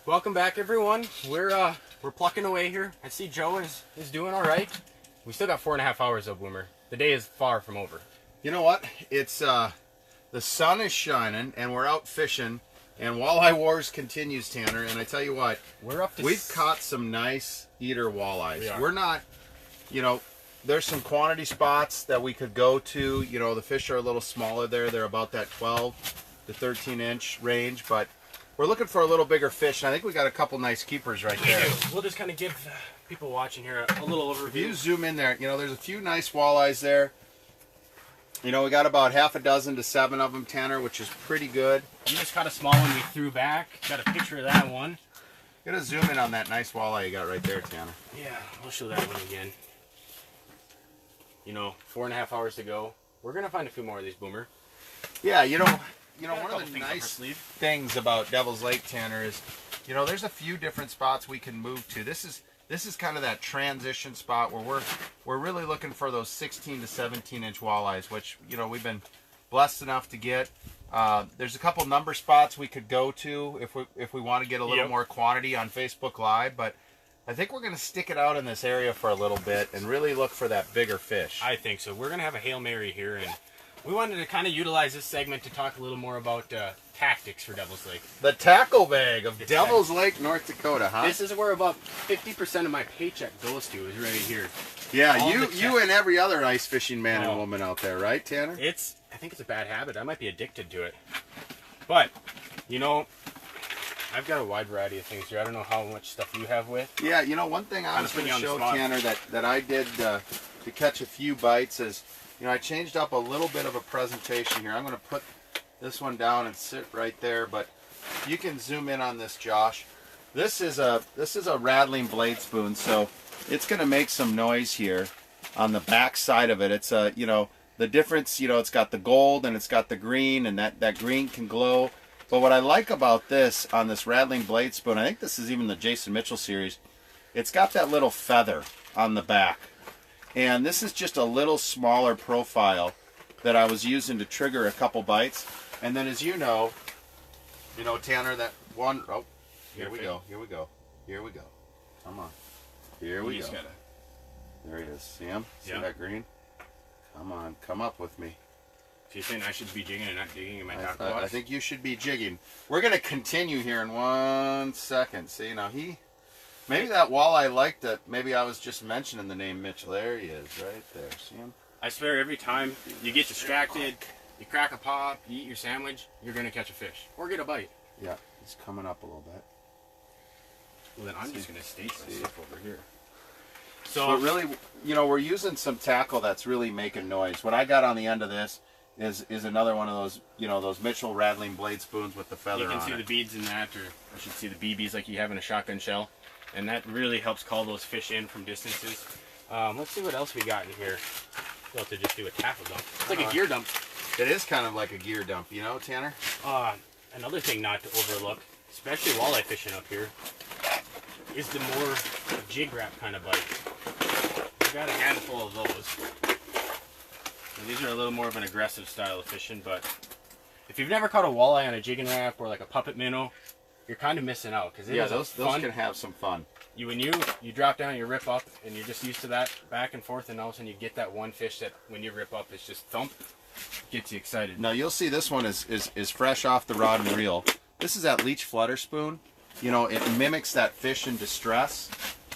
Welcome back, everyone. We're plucking away here. I see Joe is doing all right. We still got 4.5 hours though, Boomer. The day is far from over. You know what? It's the sun is shining and we're out fishing, and Walleye Wars continues, Tanner. And I tell you what, we've caught some nice eater walleyes. We're not, you know, there's some quantity spots that we could go to. You know, the fish are a little smaller there. They're about that 12 to 13 inch range, but we're looking for a little bigger fish, and I think we got a couple nice keepers right there. We'll just kind of give people watching here a little overview. If you zoom in there, you know, there's a few nice walleyes there. You know, we got about half a dozen to 7 of them, Tanner, which is pretty good. You just caught a small one we threw back. Got a picture of that one. Gonna zoom in on that nice walleye you got right there, Tanner. Yeah, we'll show that one again. You know, 4.5 hours to go. We're gonna find a few more of these, Boomer. Yeah, you know, one of the nice things about Devil's Lake, Tanner, is, you know, there's a few different spots we can move to. This is kind of that transition spot where we're really looking for those 16 to 17 inch walleyes, which, you know, we've been blessed enough to get. There's a couple number spots we could go to if we want to get a little more quantity on Facebook Live, but I think we're going to stick it out in this area for a little bit and really look for that bigger fish. I think so. We're going to have a Hail Mary here, and we wanted to kind of utilize this segment to talk a little more about tactics for Devil's Lake. The tackle bag of Devil's Lake, North Dakota, huh? This is where about 50% of my paycheck goes to, is right here. Yeah, you and every other ice fishing man and woman out there, right, Tanner? I think it's a bad habit. I might be addicted to it. But, you know, I've got a wide variety of things here. I don't know how much stuff you have with. Yeah, you know, one thing I was going to show Tanner that I did to catch a few bites is, you know, I changed up a little bit of a presentation here. I'm going to put this one down and sit right there, but you can zoom in on this, Josh. This is a rattling blade spoon, so it's going to make some noise here on the back side of it. It's you know, the difference, you know, it's got the gold and it's got the green, and that green can glow. But what I like about this on this rattling blade spoon, I think this is even the Jason Mitchell series, it's got that little feather on the back. And this is just a little smaller profile that I was using to trigger a couple bites. And then, as you know, Tanner, that one, oh, here we go. Come on. Here we go. There he is. See him? See that green? Come on, come up with me. So you're saying I should be jigging and not digging in my tackle box? I think you should be jigging. We're going to continue here in 1 second. See, now maybe that walleye liked it. Maybe I was just mentioning the name Mitchell. There he is, right there. See him? I swear every time you get distracted, you crack a pop, you eat your sandwich, you're going to catch a fish. Or get a bite. Yeah, he's coming up a little bit. Well, then I'm just going to state myself over here. So really, you know, we're using some tackle that's really making noise. What I got on the end of this is another one of those, you know, those Mitchell rattling blade spoons with the feather on it. You can see the beads in that, or I should see the BBs like you have in a shotgun shell. And that really helps call those fish in from distances. Let's see what else we got in here. We'll have to just do a tackle dump. It's like a gear dump. It is kind of like a gear dump, you know, Tanner? Another thing not to overlook, especially walleye fishing up here, is the more jig wrap kind of bite. I've got a handful of those. And these are a little more of an aggressive style of fishing, but if you've never caught a walleye on a jigging wrap or like a puppet minnow, you're kind of missing out, because those can have some fun. When you drop down, you rip up, and you're just used to that back and forth, and all of a sudden you get that one fish that when you rip up, it's just thump, gets you excited. Now you'll see this one is fresh off the rod and reel. This is that leech flutter spoon. You know, it mimics that fish in distress,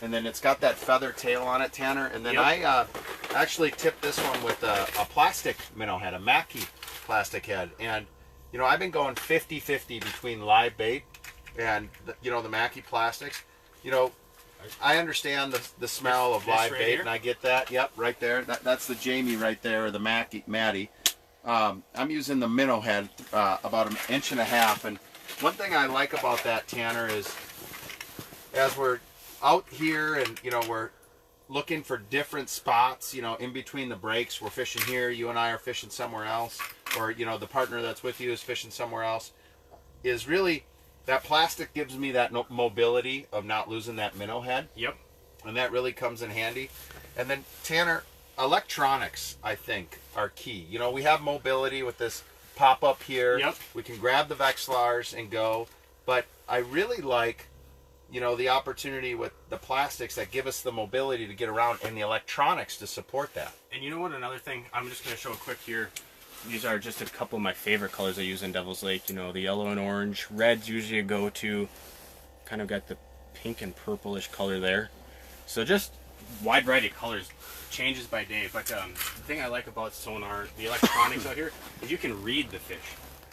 and then it's got that feather tail on it, Tanner. And then I actually tipped this one with a plastic minnow head, a Mackie plastic head, and you know, I've been going 50-50 between live bait and the Mackie plastics. You know, I understand the smell of live bait, and I get that. Yep, right there. That's the Jamie right there, or the Maddie. I'm using the minnow head, about 1.5 inches. And one thing I like about that, Tanner, is as we're out here and, you know, we're looking for different spots, you know, in between the breaks. We're fishing here, you and I are fishing somewhere else, or, you know, the partner that's with you is fishing somewhere else, is really, that plastic gives me that mobility of not losing that minnow head. Yep. And that really comes in handy. And then, Tanner, electronics, I think, are key. You know, we have mobility with this pop up here. Yep. We can grab the Vexlars and go. But I really like you know, the opportunity with the plastics that give us the mobility to get around and the electronics to support that. And you know what, another thing, I'm just going to show quick here. These are just a couple of my favorite colors I use in Devil's Lake. You know, the yellow and orange. Red's usually a go-to. Kind of got the pink and purplish color there. So just wide variety of colors. Changes by day. But the thing I like about sonar, the electronics out here, is you can read the fish.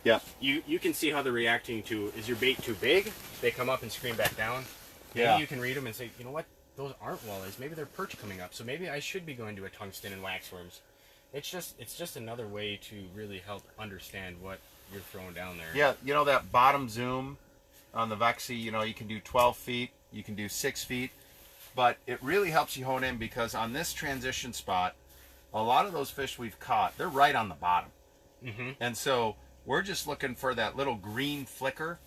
Yeah. You can see how they're reacting to, is your bait too big? They come up and scream back down. Maybe Yeah. you can read them and say, you know what, those aren't walleyes. Maybe they're perch coming up. So maybe I should be going to a tungsten and waxworms. It's just another way to really help understand what you're throwing down there. Yeah, you know that bottom zoom on the Vexy, you know, you can do 12 feet, you can do 6 feet, but it really helps you hone in because on this transition spot, a lot of those fish we've caught, they're right on the bottom. Mm-hmm. And so we're just looking for that little green flicker,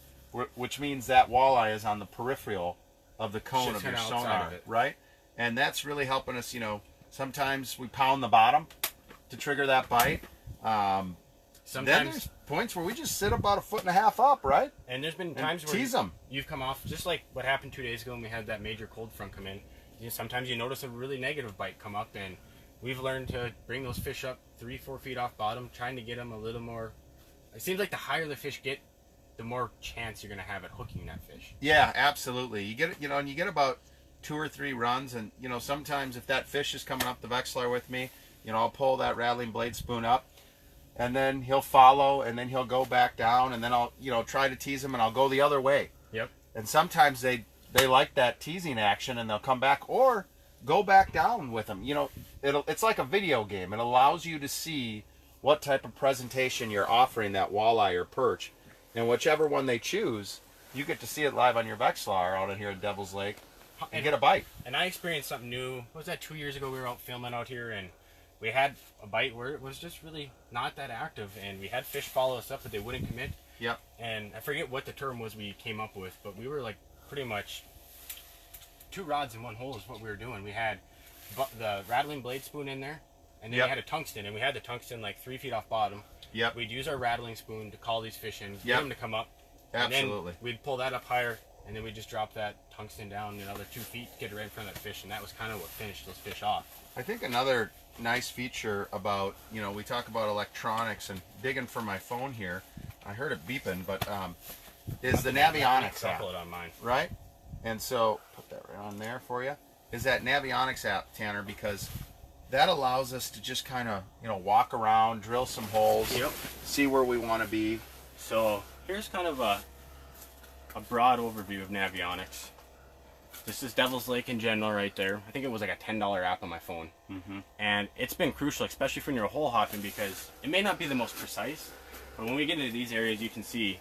which means that walleye is on the peripheral of the cone of your sonar, right? And that's really helping us, you know, sometimes we pound the bottom to trigger that bite. Then there's points where we just sit about 1.5 feet up, right? And there's been times where tease them. You've come off, just like what happened 2 days ago when we had that major cold front come in. You know, sometimes you notice a really negative bite come up, and we've learned to bring those fish up 3-4 feet off bottom, trying to get them a little more. It seems like the higher the fish get, the more chance you're going to have at hooking that fish. Yeah, absolutely. You get, you know, and you get about 2 or 3 runs, and you know, sometimes if that fish is coming up the Vexlar with me, you know, I'll pull that rattling blade spoon up, and then he'll follow, and then he'll go back down, and then I'll, you know, try to tease him, and I'll go the other way. Yep. And sometimes they like that teasing action, and they'll come back or go back down with them. You know, it's like a video game. It allows you to see what type of presentation you're offering that walleye or perch, and whichever one they choose, you get to see it live on your Vexlar out here at Devil's Lake and get a bite. And I experienced something new. What was that, 2 years ago? We were out filming out here, and we had a bite where it was just really not that active, and we had fish follow us up, but they wouldn't commit. Yep. And I forget what the term was we came up with, but we were like pretty much 2 rods in 1 hole is what we were doing. We had the rattling blade spoon in there, and then we had a tungsten, and we had the tungsten like 3 feet off bottom. Yep. We'd use our rattling spoon to call these fish in, get them to come up. Absolutely. And then we'd pull that up higher, and then we'd just drop that tungsten down another 2 feet, get it right in front of that fish, and that was kind of what finished those fish off. I think another nice feature about, you know, we talk about electronics, and digging for my phone here, I heard it beeping, but is the Navionics app, it on mine. right? And so, put that right on there for you, is that Navionics app, Tanner, because that allows us to just kind of, you know, walk around, drill some holes, see where we want to be. So here's kind of a broad overview of Navionics. This is Devil's Lake in general right there. I think it was like a $10 app on my phone. Mm-hmm. And it's been crucial, especially when you're hole hopping, because it may not be the most precise, but when we get into these areas, you can see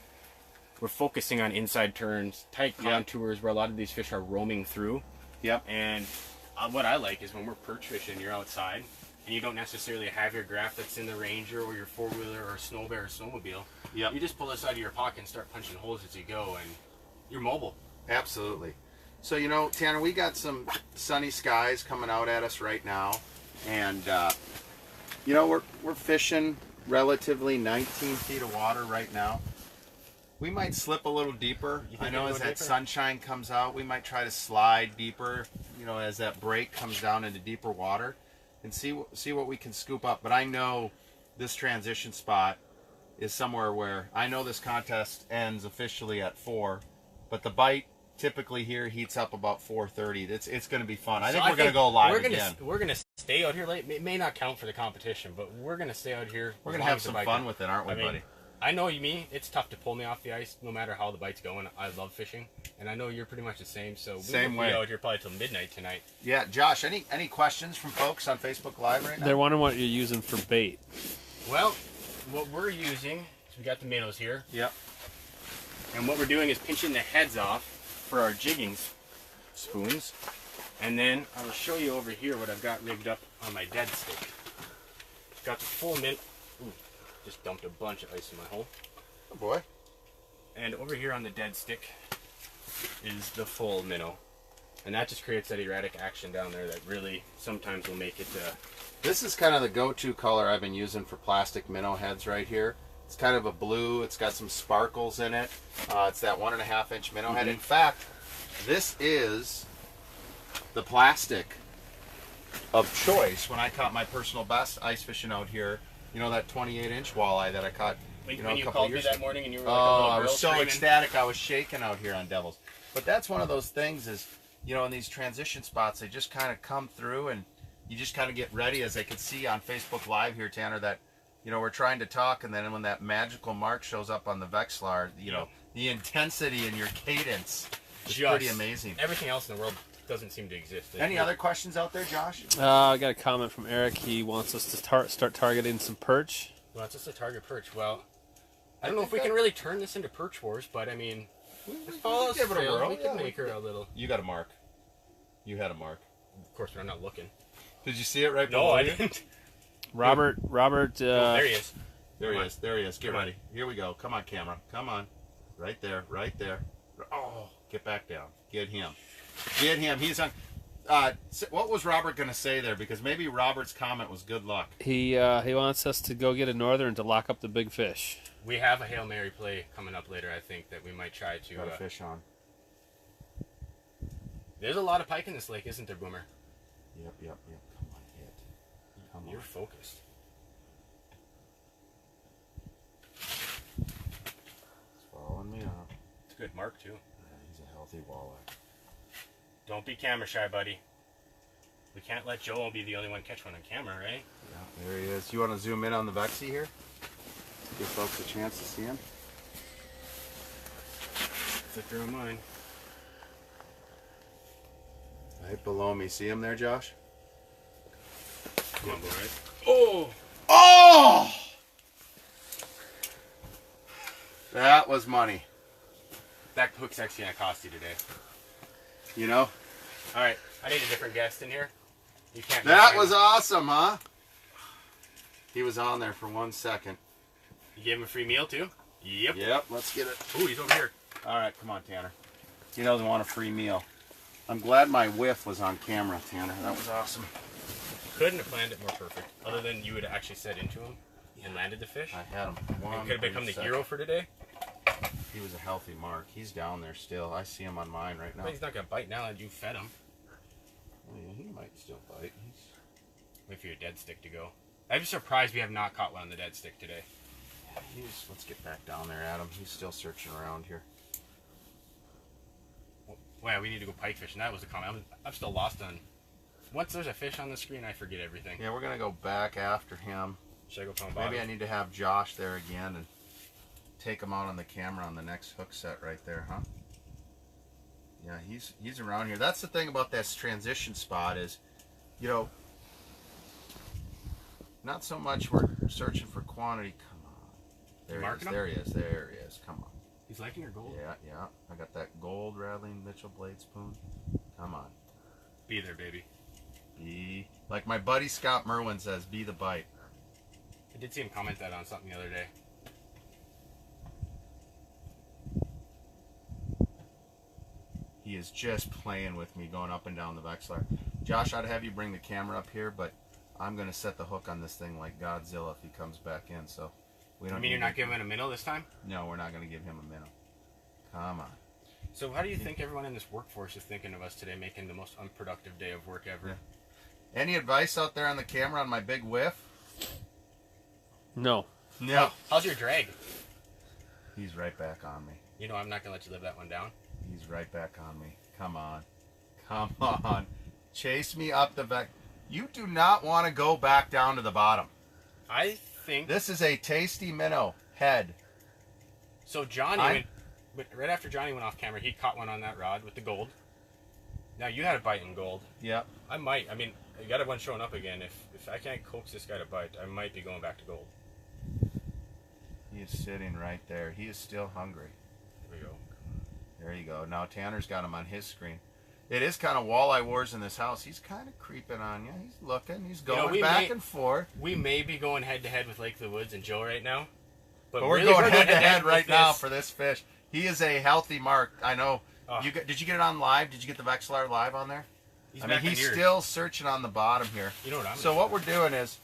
we're focusing on inside turns, tight contours where a lot of these fish are roaming through. Yep. And what I like is when we're perch fishing, you're outside, and you don't necessarily have your graph that's in the Ranger or your 4-wheeler or snow bear or snowmobile. Yep. You just pull this out of your pocket and start punching holes as you go, and you're mobile. Absolutely. So, you know, Tanner, we got some sunny skies coming out at us right now, and you know, we're fishing relatively 19 feet of water right now. We might slip a little deeper. I know as that sunshine comes out, we might try to slide deeper, you know, as that break comes down into deeper water, and see what we can scoop up. But I know this transition spot is somewhere where I know this contest ends officially at 4, but the bite typically here heats up about 4:30. It's going to be fun. I think we're going to go live again. We're going to stay out here late. It may not count for the competition, but we're going to stay out here. We're going to have some fun with it, aren't we, buddy? I know me, it's tough to pull me off the ice no matter how the bite's going. I love fishing, and I know you're pretty much the same, so we'll be out here probably till midnight tonight. Yeah, Josh, any questions from folks on Facebook Live right now? They're wondering what you're using for bait. Well, what we're using is we got the minnows here. Yep. And what we're doing is pinching the heads off for our jigging spoons. And then I will show you over here what I've got rigged up on my dead stick. Got the full mint. Ooh, just dumped a bunch of ice in my hole. Oh boy. And over here on the dead stick is the full minnow. And that just creates that erratic action down there that really sometimes will make it... This is kind of the go-to color I've been using for plastic minnow heads right here. It's kind of a blue. It's got some sparkles in it. It's that 1.5-inch minnow head. In fact, This is the plastic of choice when I caught my personal best ice fishing out here. You know that 28-inch walleye that I caught When a you couple called me years that ago? morning and you were like Oh, a little I girl was so screaming. ecstatic. I was shaking out here on Devils. But that's one of those things is, you know, in these transition spots, they just kind of come through and you just kind of get ready, as I can see on Facebook Live here, Tanner, that, you know, we're trying to talk, and then when that magical mark shows up on the Vexlar, you know, the intensity and your cadence is pretty amazing. Everything else in the world doesn't seem to exist. Any other questions out there, Josh? I got a comment from Eric. He wants us to start targeting some perch. Well, it's just a target perch. Well, I don't know if we can really turn this into perch wars, but I mean, Give it a whirl. we can make her a little. You got a mark. You had a mark. Of course, but I'm not looking. Did you see it right No, below I you? didn't. Robert. Oh, there he is. There he is. There he is. Get Come on. ready. Here we go. Come on, camera. Come on. Right there. Right there. Oh, get back down. Get him. Get him. He's on. What was Robert going to say there? Because maybe Robert's comment was good luck. He wants us to go get a northern to lock up the big fish. We have a Hail Mary play coming up later, I think, that we might try to. Got a fish on. There's a lot of pike in this lake, isn't there, Boomer? Yep. Come on, hit. Come on. You're focused. He's following me up. It's a good mark, too. Yeah, he's a healthy walleye. Don't be camera shy, buddy. We can't let Joel be the only one catch one on camera, right? Yeah, there he is. You want to zoom in on the Vexy here? Give folks a chance to see him. Flicker of mine. Right below me. See him there, Josh? Come on, boy. Oh! Oh! That was money. That hook's actually gonna cost you today. You know? Alright, I need a different guest in here. You can't. That was awesome, huh? He was on there for 1 second. You gave him a free meal too? Yep. Yep, let's get it. Ooh, he's over here. Alright, come on, Tanner. He doesn't want a free meal. I'm glad my whiff was on camera, Tanner. That was awesome. Couldn't have planned it more perfect. Other than you would have actually set into him and landed the fish. I had him. And could have become the hero for today. He was a healthy mark. He's down there still. I see him on mine right now. But he's not gonna bite now that you fed him. Oh, yeah, he might still bite. Wait for your dead stick to go. I'm surprised we have not caught one on the dead stick today. Let's get back down there, Adam. He's still searching around here. Well, we need to go pike fishing. That was a comment. I'm still lost on. Once there's a fish on the screen, I forget everything. Yeah, we're gonna go back after him. Should I go pound bottom? Maybe I need to have Josh there again and take him out on the camera on the next hook set right there, huh? Yeah, he's around here. That's the thing about this transition spot is, you know, not so much we're searching for quantity. Come on. There he is. There he is. There he is. Come on. He's liking your gold. Yeah. I got that gold rattling Mitchell blade spoon. Come on. Be there, baby. Be like my buddy Scott Merwin says, be the bite. I did see him comment that on something the other day. He is just playing with me going up and down the Vexlar. Josh, I'd have you bring the camera up here, but I'm going to set the hook on this thing like Godzilla if he comes back in. So we don't. I mean, you're not giving him a minnow this time? No, we're not going to give him a minnow. Come on. So how do you think everyone in this workforce is thinking of us today, making the most unproductive day of work ever? Yeah. Any advice out there on the camera on my big whiff? No. No. How's your drag? He's right back on me. You know, I'm not going to let you live that one down. He's right back on me. Come on. Come on. Chase me up the back. You do not want to go back down to the bottom. I think... This is a tasty minnow head. So Johnny, right after Johnny went off camera, he caught one on that rod with the gold. Now, you had a bite in gold. Yep. I might. I mean, you got one showing up again. If I can't coax this guy to bite, I might be going back to gold. He is sitting right there. He is still hungry. There we go. There you go. Now Tanner's got him on his screen. It is kind of Walleye Wars in this house. He's kind of creeping on you. He's looking. He's going back and forth. We may be going head-to-head with Lake of the Woods and Joe right now. But we're really going head-to-head right now for this fish. He is a healthy mark. I know. Did you get it on live? Did you get the Vexlar live on there? He's still searching on the bottom here. You know what I'm So what we're doing is,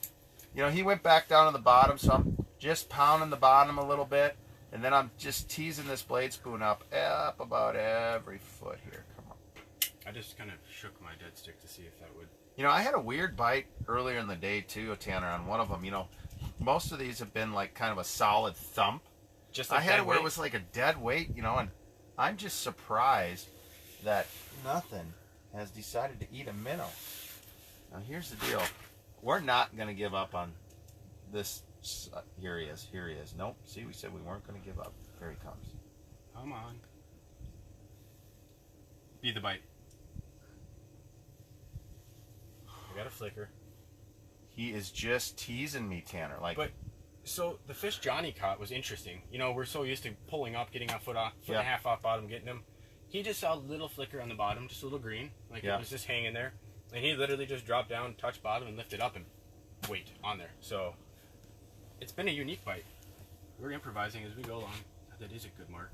you know, he went back down to the bottom, so I'm just pounding the bottom a little bit, and then I'm just teasing this blade spoon up about every foot here. Come I just kind of shook my dead stick to see if that would. You know, I had a weird bite earlier in the day too, Tanner, on one of them. You know, most of these have been like kind of a solid thump. Just I like had that it where weight? it was like a dead weight, you know, and I'm just surprised that nothing has decided to eat a minnow. Now here's the deal. We're not going to give up on this. Here he is. Here he is. Nope. See, we said we weren't going to give up. Here he comes. Come on. Be the bite. I got a flicker. He is just teasing me, Tanner. Like, But so the fish Johnny caught was interesting. You know, we're so used to pulling up, getting a foot and a half off bottom, getting him. He just saw a little flicker on the bottom, just a little green, like it was just hanging there, and he literally just dropped down, touched bottom, and lifted up and weight on there. So it's been a unique bite. We're improvising as we go along. That is a good mark.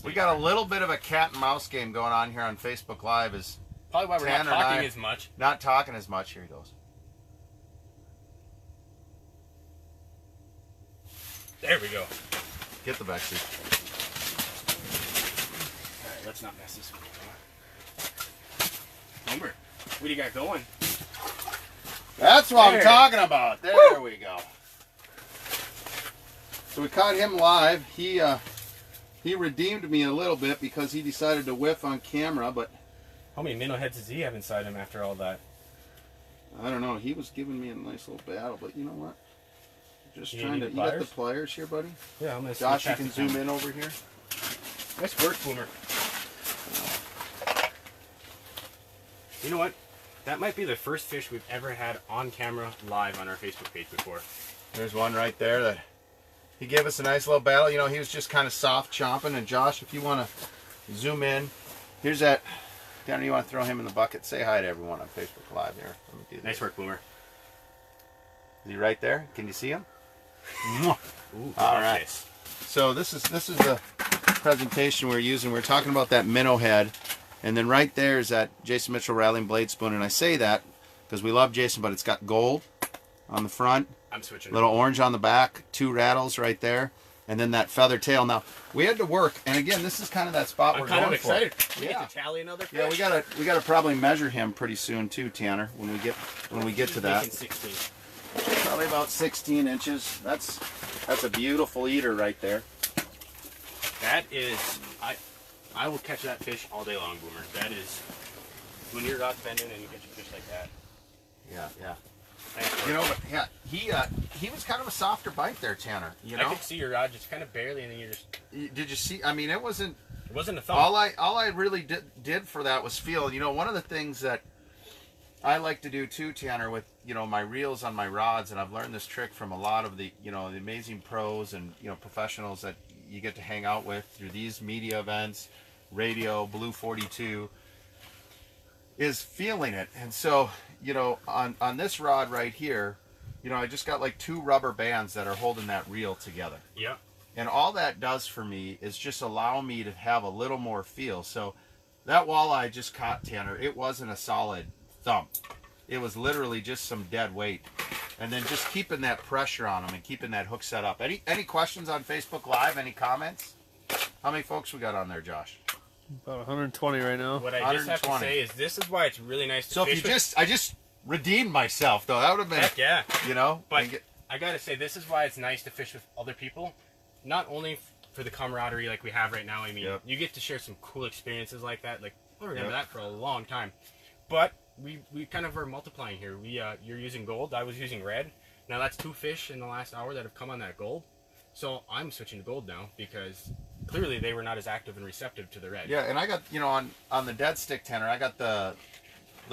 we got a little bit of a cat and mouse game going on here on Facebook Live. Is Probably why we're Tanner not and talking I- as much. not talking as much. Here he goes. There we go. Get the Bexy. All right, let's not mess this one up. Boomer, what do you got going? That's what There. I'm talking about. There we go. So we caught him live. He redeemed me a little bit because he decided to whiff on camera, but How many minnow heads does he have inside him after all that? I don't know. He was giving me a nice little battle, but you know what? Just You trying to need eat at the pliers? pliers here, buddy. Yeah, I'm gonna. Josh, you can zoom in over here. Nice work, Boomer. You know what? That might be the first fish we've ever had on camera live on our Facebook page before. There's one right there that he gave us a nice little battle. You know, he was just kind of soft chomping. And Josh, if you want to zoom in, here's that. Tanner, you want to throw him in the bucket? Say hi to everyone on Facebook Live here. Let me do this. Nice work, Boomer. Is he right there? Can you see him? Ooh, All right. So this is the presentation we're using. We're talking about that minnow head, and then right there is that Jason Mitchell rattling blade spoon. And I say that because we love Jason, but it's got gold on the front, I'm switching. little orange on the back, 2 rattles right there, and then that feather tail. Now we had to work, and again, this is kind of that spot I'm we're kind going of excited. for. We Yeah. get to tally another fish. Yeah, we gotta probably measure him pretty soon too, Tanner. When we get to that. Making 16. Probably about 16 inches. That's a beautiful eater right there. That is, I will catch that fish all day long, Boomer. That is, when your rod's bending and you catch a fish like that. Yeah, yeah. Nice work. You know, but yeah, he was kind of a softer bite there, Tanner. You know, I could see your rod just kind of barely, and then you just. did you see? I mean, it wasn't. It wasn't a thump. All I really did for that was feel. You know, one of the things that I like to do too, Tanner, with my reels on my rods, and I've learned this trick from a lot of the the amazing pros and professionals that you get to hang out with through these media events, radio, Blue 42, is feeling it. And so on this rod right here, I just got like 2 rubber bands that are holding that reel together. Yeah. And all that does for me is just allow me to have a little more feel. So that walleye I just caught, Tanner, it wasn't a solid thump. It was literally just some dead weight. And then just keeping that pressure on them and keeping that hook set up. Any questions on Facebook Live? Any comments? How many folks we got on there, Josh? About 120 right now. What I just have to 120. say is this is why it's really nice to So fish if you I just redeemed myself though. That would have been, Heck yeah. But and get- I gotta say, this is why it's nice to fish with other people. Not only for the camaraderie like we have right now. I mean, you get to share some cool experiences like that. Like, I'll remember that for a long time. But we kind of are multiplying here. You're using gold. I was using red. Now that's 2 fish in the last hour that have come on that gold. So I'm switching to gold now because clearly they were not as active and receptive to the red. Yeah, and I got on the dead stick, Tanner, I got the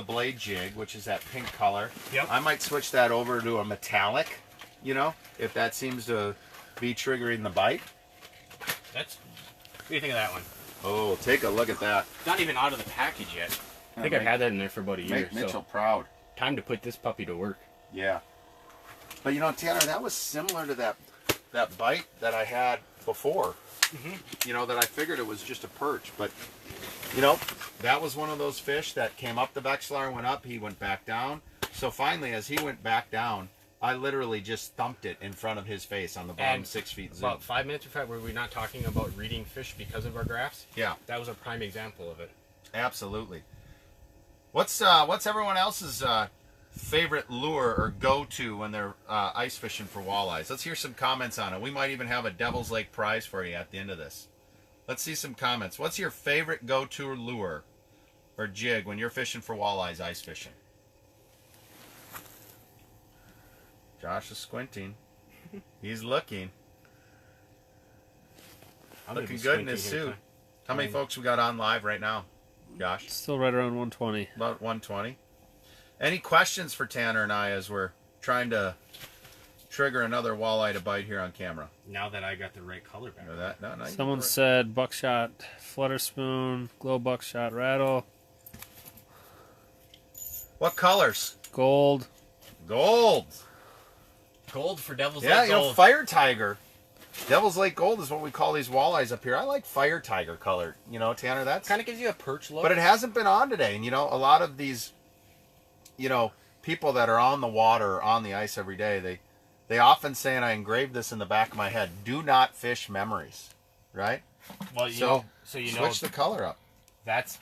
blade jig, which is that pink color. Yep. I might switch that over to a metallic, if that seems to be triggering the bite. What do you think of that one? Oh, take a look at that. It's not even out of the package yet. I think I've had that in there for about a year. Make Mitchell So proud. time to put this puppy to work. Yeah. But Tanner, that was similar to that bite that I had before. That I figured it was just a perch, but that was one of those fish that came up the Vexilar and went up. He went back down. So finally, as he went back down, I literally just thumped it in front of his face on the bottom And 6 feet zoom. About 5 minutes before, were we not talking about reading fish because of our graphs? Yeah, That was a prime example of it. absolutely. What's everyone else's favorite lure or go-to when they're ice fishing for walleyes? Let's hear some comments on it. We might even have a Devil's Lake prize for you at the end of this. Let's see some comments. What's your favorite go-to lure or jig when you're fishing for walleyes ice fishing? Josh is squinting. He's looking. I'm gonna Looking be good in his squinting here, suit. How many folks we got on live right now, Josh? Still right around 120. About 120. Any questions for Tanner and I as we're trying to trigger another walleye to bite here on camera? Now that I got the right color back. Know that? No, Someone said buckshot, flutter spoon, glow buckshot, rattle, What colors? gold. Gold. Gold for Devil's Yeah, Lake you know, Gold. fire tiger. Devil's Lake Gold is what we call these walleyes up here. I like fire tiger color. You know, Tanner, that's Kind of gives you a perch look. but it hasn't been on today. And you know, a lot of these, you know, people that are on the water or on the ice every day, they often say, and I engraved this in the back of my head, do not fish memories, right? Well, you know, you know, switch the color up. that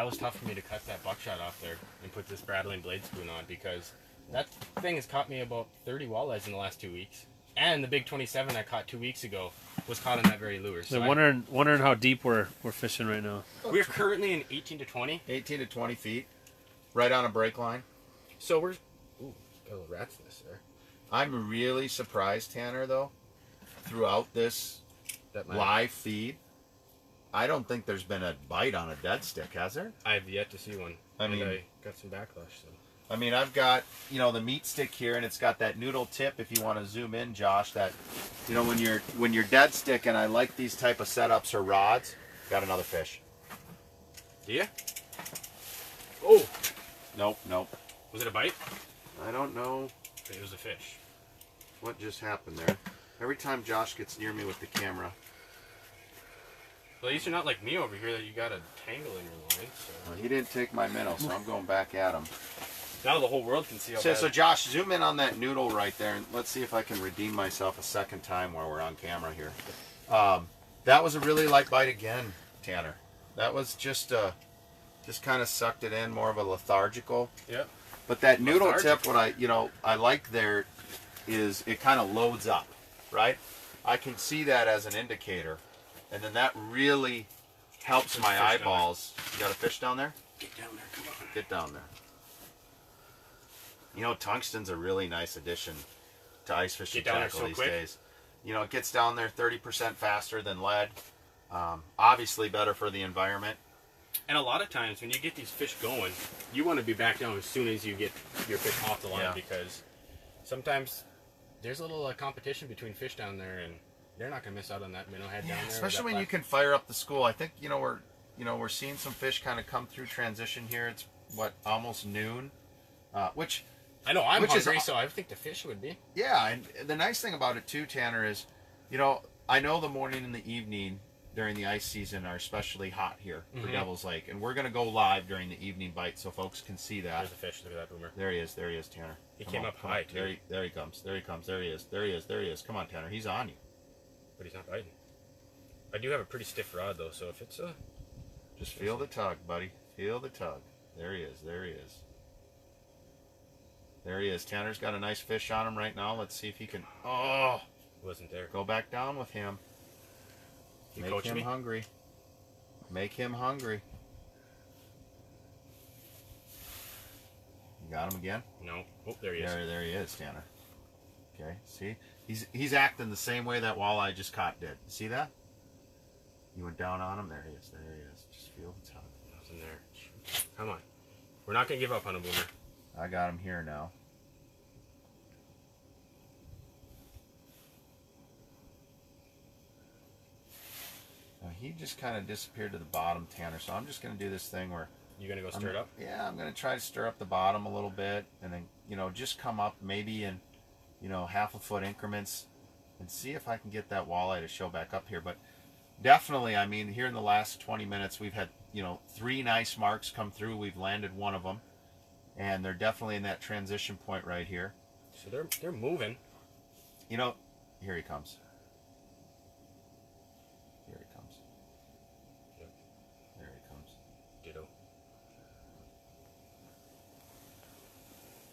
was tough for me to cut that buckshot off there and put this Bradley blade spoon on, because that thing has caught me about 30 walleyes in the last 2 weeks. And the big 27 I caught 2 weeks ago was caught on that very lure. So They're wondering how deep we're fishing right now. we're currently in 18 to 20. 18 to 20 feet, right on a break line. So we're... Ooh, got a little rat's nest there. I'm really surprised, Tanner, though, throughout this That might- live feed, I don't think there's been a bite on a dead stick, has there? I've yet to see one. I mean- I got some backlash, so... I mean, I've got, you know, the meat stick here, and it's got that noodle tip. If you want to zoom in, Josh, that, you know, when you're dead stick, and I like these type of setups or rods. Got another fish. Do ya? Oh! Nope. Was it a bite? I don't know It was a fish. what just happened there. Every time Josh gets near me with the camera, Well, at least you're not like me over here that you got a tangle in your line, so... well, he didn't take my minnow, so I'm going back at him. Now the whole world can see how So Josh, zoom in on that noodle right there, and let's see if I can redeem myself a second time while we're on camera here. That was a really light bite again, Tanner. That was just kind of sucked it in, more of a lethargical. Yep. But that noodle Lethargic. tip, what I like there is it kind of loads up, right? I can see that as an indicator, and then that really helps my fish down there. eyeballs. You got a fish down there? Get down there, come on. Get down there. You know, tungsten's a really nice addition to ice fishing Get down there tackle so these quick. days. You know, it gets down there 30% faster than lead. Obviously better for the environment. And a lot of times when you get these fish going, you want to be back down as soon as you get your fish off the line, Yeah. because sometimes there's a little competition between fish down there, and they're not going to miss out on that minnow head down there. Especially when you can fire up the school. I think, we're seeing some fish kind of come through transition here. It's almost noon, which I know, I'm which is- hungry, so I think the fish would be. yeah, and the nice thing about it too, Tanner, is, I know the morning and the evening during the ice season are especially hot here for Mhm. Devil's Lake, and we're going to go live during the evening bite so folks can see that. There's a fish, look at that boomer. There he is, Tanner. He Come came on, up come high, on. too. There he comes, there he is. Come on, Tanner, he's on you. But he's not biting. I do have a pretty stiff rod, though, so if it's a... Just feel the tug, buddy. Feel the tug. There he is. Tanner's got a nice fish on him right now. Let's see if he can... Oh! Wasn't there. Go back down with him. You Make coach him me? hungry. Make him hungry. You got him again? No. Oh, there he is. There he is, Tanner. Okay, see? He's acting the same way that walleye just caught did. See that? You went down on him? There he is. Just feel the tug. Nothing there. Come on. We're not going to give up on him, Boomer. I got him here now. Now he just kind of disappeared to the bottom, Tanner, so I'm just going to do this thing where... You going to go stir it up? Yeah, I'm going to try to stir up the bottom a little bit, and then, just come up maybe in, half a foot increments, and see if I can get that walleye to show back up here. But definitely, I mean, here in the last 20 minutes, we've had, 3 nice marks come through. We've landed one of them, and they're definitely in that transition point right here. So they're moving. You know, here he comes. Here he comes. Yep. There he comes. Ditto.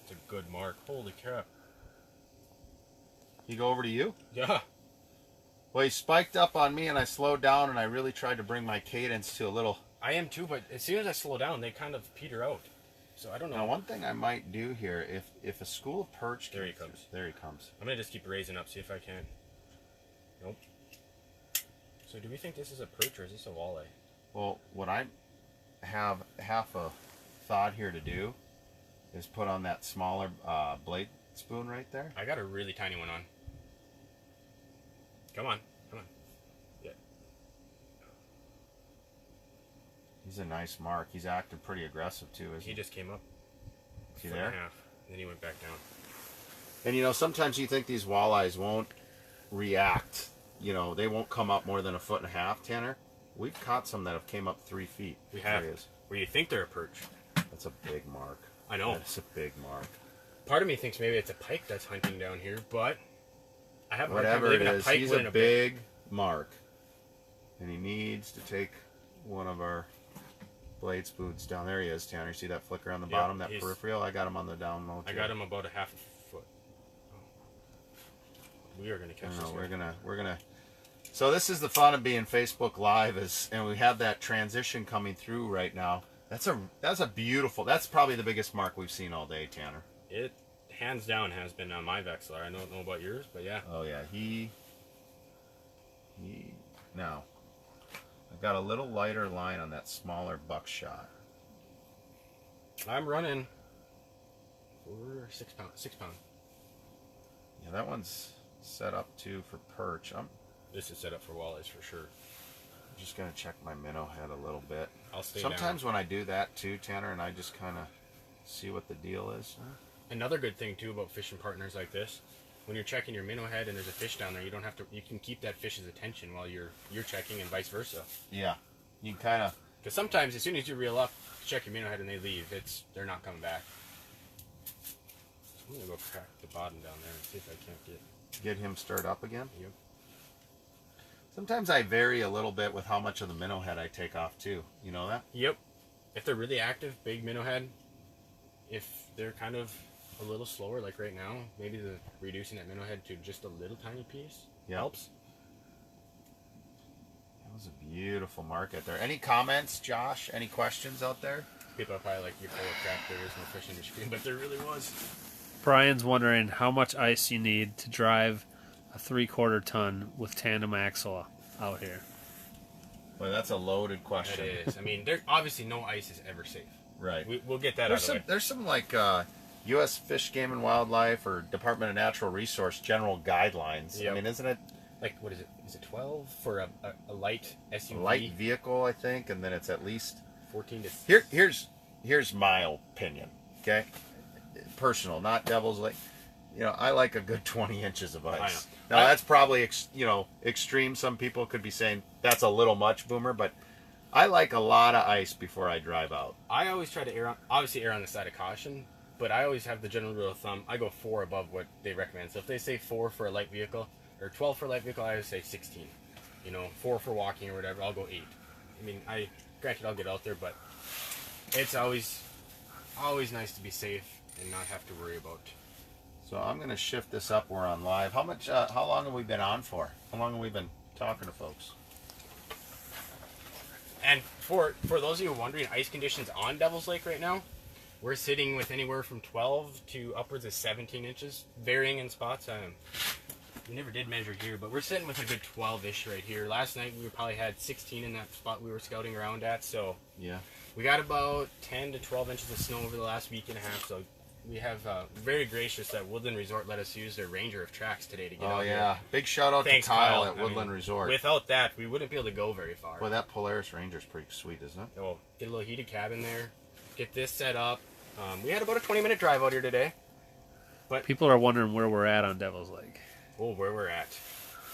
It's a good mark. Holy crap. He go over to you? Yeah. Well, he spiked up on me, and I slowed down, and I really tried to bring my cadence to a little... I am too, but as soon as I slow down, they kind of peter out. So I don't know. Now, one thing I might do here, if a school of perch... There he comes. There he comes. I'm going to just keep raising up, see if I can. Nope. So do we think this is a perch or is this a walleye? Well, what I have half a thought here to do is put on that smaller blade spoon right there. I got a really tiny one on. Come on. Come on. Yeah. He's a nice mark. He's acting pretty aggressive, too, isn't he? He just came up. Is he Foot and there? a half, and then he went back down. And, you know, sometimes you think these walleyes won't react. You know, they won't come up more than 1.5 feet, Tanner. We've caught some that have came up 3 feet. We have. There he is. Where you think they're a perch. That's a big mark. I know. That's a big mark. Part of me thinks maybe it's a pike that's hunting down here, but I have a hard time Whatever it believing is, a pike he's would in a a big. big mark. And he needs to take one of our blade spoons down. There he is, Tanner. See that flicker on the bottom, that peripheral? I got him on the down low, too. I got him about a half a foot. We are going to catch this. We're gonna. So this is the fun of being Facebook Live, and we have that transition coming through right now. That's a beautiful. That's probably the biggest mark we've seen all day, Tanner. It hands down has been on my Vexler. I don't know about yours, but yeah. Oh yeah, he. Now, I've got a little lighter line on that smaller buckshot. I'm running for 6 pound. 6 pound. Yeah, that one's set up too for perch. I'm This is set up for walleyes for sure. just gonna check my minnow head a little bit. I'll stay Sometimes down. when I do that too, Tanner, and I just kind of see what the deal is. Another good thing too about fishing partners like this, when you're checking your minnow head and there's a fish down there, you don't have to. You can keep that fish's attention while you're checking, and vice versa. Yeah, you kind of. Because sometimes as soon as you reel up, check your minnow head and they leave, they're not coming back. So I'm gonna go crack the bottom down there and see if I can't Get him stirred up again. Yep. Sometimes I vary a little bit with how much of the minnow head I take off too. You know that? Yep. If they're really active, big minnow head. If they're kind of a little slower, like right now, maybe reducing that minnow head to just a little tiny piece helps. That was a beautiful market there. Any comments, Josh? Any questions out there? People are probably like, you're full of crap, there is no fish in Michigan, but there really was. Brian's wondering how much ice you need to drive a 3/4 ton with tandem axle out here. Well, that's a loaded question. It is. I mean, there obviously no ice is ever safe. Right. We'll get that There's out some. of the way. There's some like U.S. Fish, Game and Wildlife or Department of Natural Resource general guidelines. Yep. I mean, isn't it Like, what is it? Is it 12 for a light SUV? a light vehicle? I think, and then it's at least 14 to... Here's my opinion. Okay, personal, not devil's like. You know, I like a good 20 inches of ice. Now that's probably extreme. Some people could be saying that's a little much, Boomer, but I like a lot of ice before I drive out. I always try to err on the side of caution, but I always have the general rule of thumb. I go 4 above what they recommend. So if they say 4 for a light vehicle or 12 for a light vehicle, I always say 16. You know, 4 for walking or whatever. I'll go 8. I mean, granted I'll get out there, but it's always nice to be safe and not have to worry about. So I'm going to shift this up. We're on live. How long have we been on for? How long have we been talking to folks? And for those of you wondering, ice conditions on Devil's Lake right now, we're sitting with anywhere from 12 to upwards of 17 inches, varying in spots. We never did measure here, but we're sitting with a good 12-ish right here. Last night we probably had 16 in that spot we were scouting around at, so Yeah. we got about 10 to 12 inches of snow over the last week and a half, so we have very gracious that Woodland Resort let us use their Ranger of Tracks today to get out Oh here. yeah. Big shout out Thanks, to Kyle Kyle. at Woodland Resort. Without that, we wouldn't be able to go very far. Boy, that Polaris Ranger's pretty sweet, isn't it? So get a little heated cabin there, get this set up. We had about a 20-minute drive out here today. People are wondering where we're at on Devil's Lake. Oh, where we're at.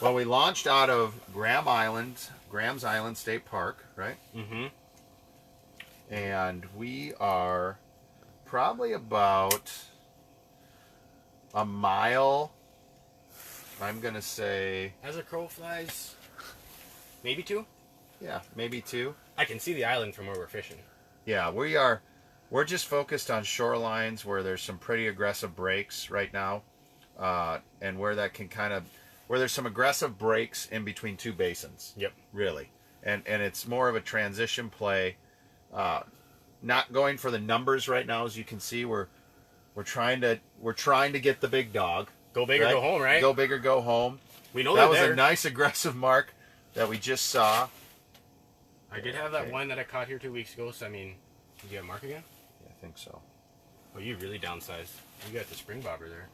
Well, we launched out of Graham's Island State Park, right? Mm-hmm. And we are probably about a mile. I'm going to say... As a crow flies, maybe 2? Yeah, maybe 2. I can see the island from where we're fishing. Yeah, we're just focused on shorelines where there's some pretty aggressive breaks right now. And where that can where there's some aggressive breaks in between 2 basins. Yep. Really. And it's more of a transition play. Not going for the numbers right now, as you can see. We're trying to get the big dog. Go big or go home, right? Go big or go home. We know that was there. a nice aggressive mark that we just saw. I did have that one that I caught here 2 weeks ago. So I mean, did you have a mark again? Yeah, I think so. Oh, you really downsized. You got the spring bobber there.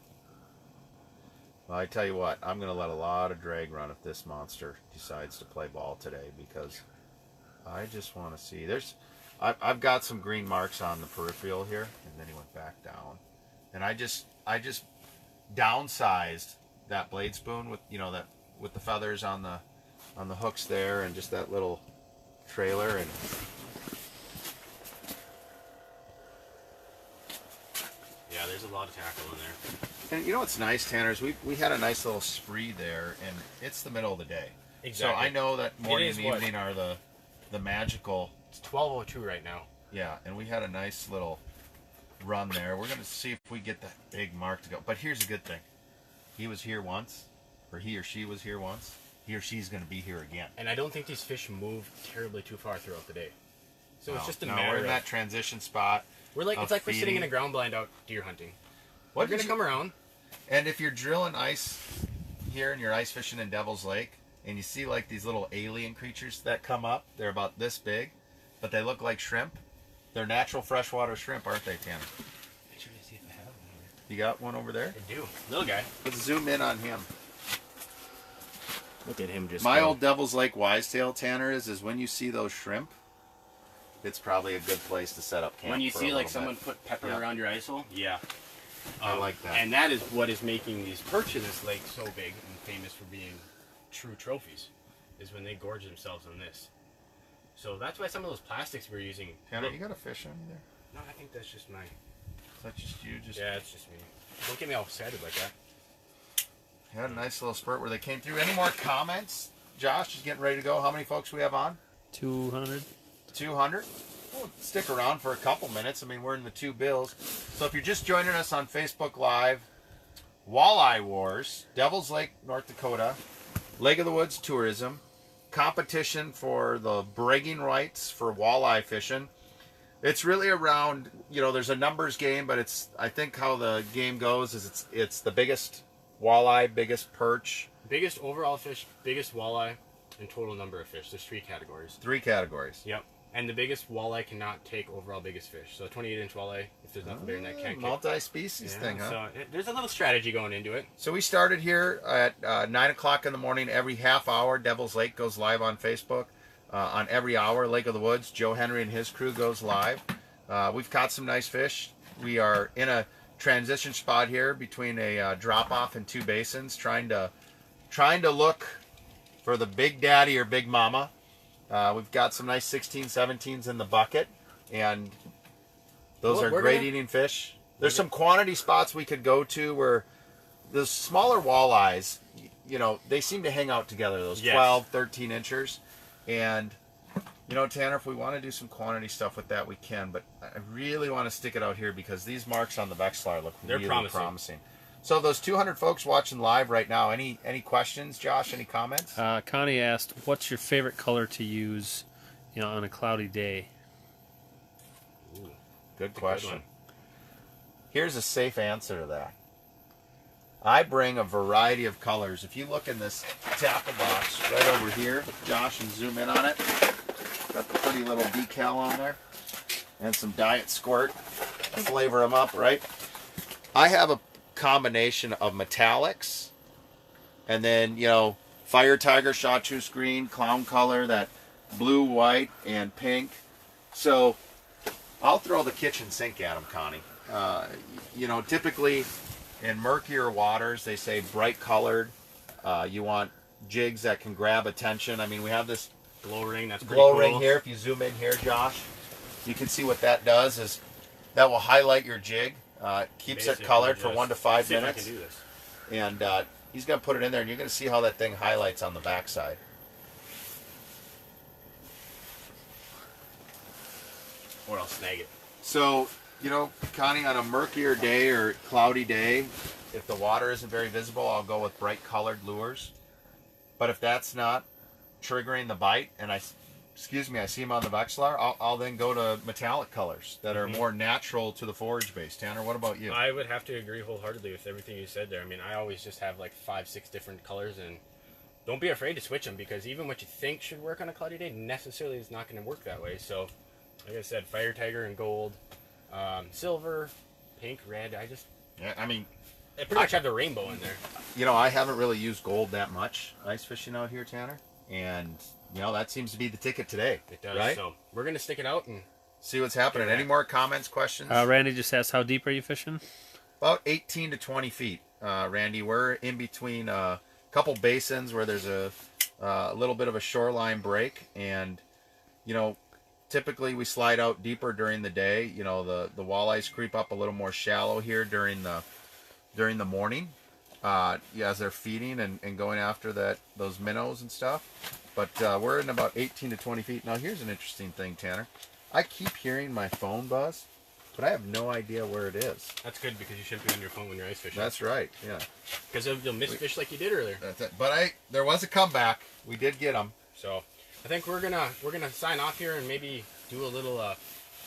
Well, I tell you what, I'm going to let a lot of drag run if this monster decides to play ball today, because I just want to see. I've got some green marks on the peripheral here, and then he went back down, and I just downsized that blade spoon with with the feathers on the hooks there, and just that little trailer, and yeah, there's a lot of tackle in there. And you know what's nice, Tanner, is we had a nice little spree there, and it's the middle of the day. Exactly. So I know that morning and evening are the magical. It's 12:02 right now. Yeah, and we had a nice little run there. We're going to see if we get that big mark to go. But here's a good thing. He was here once, or he or she was here once. He or she's going to be here again. And I don't think these fish move terribly too far throughout the day. So it's just a no, matter we're in of... that transition spot. It's like we're sitting in a ground blind out deer hunting. We're going to come around. And if you're drilling ice here and you're ice fishing in Devil's Lake, and you see like these little alien creatures that come up, they're about this big, but they look like shrimp. They're natural freshwater shrimp, aren't they, Tanner? I'm trying to see if I have one here. You got one over there? I do. Little guy. Let's zoom in on him. Look at him just My go. old Devil's Lake wisetail, Tanner, is when you see those shrimp, it's probably a good place to set up camp. When you for see a like little someone bit. put pepper Yeah. around your ice hole, yeah. I like that. And that is what is making these perch in this lake so big and famous for being true trophies, is when they gorge themselves on this. So that's why some of those plastics we're using... Tanner, you got a fish on you there? No, I think that's just my... Is that just you? Yeah, it's just me. Don't get me all excited like that. Had a nice little spurt where they came through. Any more comments? Josh is getting ready to go. How many folks we have on? 200. 200. We'll stick around for a couple minutes. I mean, we're in the 2 bills. So if you're just joining us on Facebook Live, Walleye Wars, Devil's Lake, North Dakota, Lake of the Woods Tourism, competition for the bragging rights for walleye fishing. It's really around, there's a numbers game, but it's, I think how the game goes is it's the biggest walleye, biggest perch. Biggest overall fish, biggest walleye, and total number of fish. There's 3 categories. 3 categories. Yep. And the biggest walleye cannot take overall biggest fish. So a 28-inch walleye, if there's nothing bigger than that, can't kick. Multi-species thing, huh? So there's a little strategy going into it. So we started here at 9 o'clock in the morning. Every half hour, Devil's Lake goes live on Facebook. On every hour, Lake of the Woods, Joe Henry and his crew goes live. We've caught some nice fish. We are in a transition spot here between a drop-off and 2 basins, trying to look for the big daddy or big mama. We've got some nice 16, 17s in the bucket, and those are great eating fish. There's some quantity spots we could go to where the smaller walleyes, they seem to hang out together, those 12, 13 inchers. And, Tanner, if we want to do some quantity stuff with that, we can. But I really want to stick it out here because these marks on the Vexlar look really promising. So those 200 folks watching live right now, any questions, Josh? Any comments? Connie asked, what's your favorite color to use, on a cloudy day? Ooh, good question. Here's a safe answer to that. I bring a variety of colors. If you look in this tackle box right over here, Josh, and zoom in on it, got the pretty little decal on there, and some Diet Squirt to flavor them up, right? I have a combination of metallics, and then Fire Tiger, Chartreuse green, Clown color, that blue, white, and pink. So I'll throw the kitchen sink at them, Connie. Typically in murkier waters, they say bright colored. You want jigs that can grab attention. I mean, we have this glow ring. That's pretty glow cool. ring here. If you zoom in here, Josh, you can see what that does is that will highlight your jig. Keeps Basically it colored for just- 1 to 5 see if I minutes. can do this. And he's going to put it in there, and you're going to see how that thing highlights on the backside. Or I'll snag it. So, you know, Connie, on a murkier day or cloudy day, if the water isn't very visible, I'll go with bright colored lures. But if that's not triggering the bite, and I see them on the Vexilar, I'll then go to metallic colors that are more natural to the forage base. Tanner, what about you? I would have to agree wholeheartedly with everything you said there. I mean, I always just have like 5-6 different colors, and don't be afraid to switch them, because even what you think should work on a cloudy day necessarily is not going to work that way. So, like I said, fire tiger and gold, silver, pink, red. I pretty much have the rainbow in there. You know, I haven't really used gold that much ice fishing out here, Tanner, and you know that seems to be the ticket today. It does. Right? So we're gonna stick it out and See what's happening. Any more comments, questions? Randy just asked, how deep are you fishing? About 18 to 20 feet, Randy. We're in between a couple basins where there's a little bit of a shoreline break, and you know, typically we slide out deeper during the day. You know, the walleyes creep up a little more shallow here during the morning, as they're feeding and going after those minnows and stuff. But we're in about 18 to 20 feet. Now here's an interesting thing, Tanner. I keep hearing my phone buzz, but I have no idea where it is. that's good, because you shouldn't be on your phone when you're ice fishing. That's right, yeah. Because you'll miss fish like you did earlier. That's it. But there was a comeback. We did get them. So I think we're gonna sign off here and maybe do a little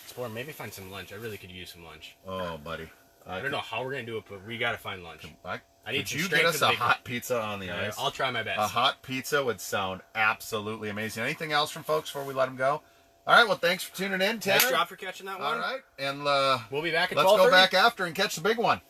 explore. Maybe find some lunch. I really could use some lunch. Oh, buddy. I don't know how we're gonna do it, but we gotta find lunch. I need Could some you strength get us for the a big hot pizza on the one. ice? I'll try my best. A hot pizza would sound absolutely amazing. Anything else from folks before we let them go? All right, well, thanks for tuning in, Tanner. Nice job for catching that one. All right, and We'll be back at 12:30. let's go back after and catch the big one.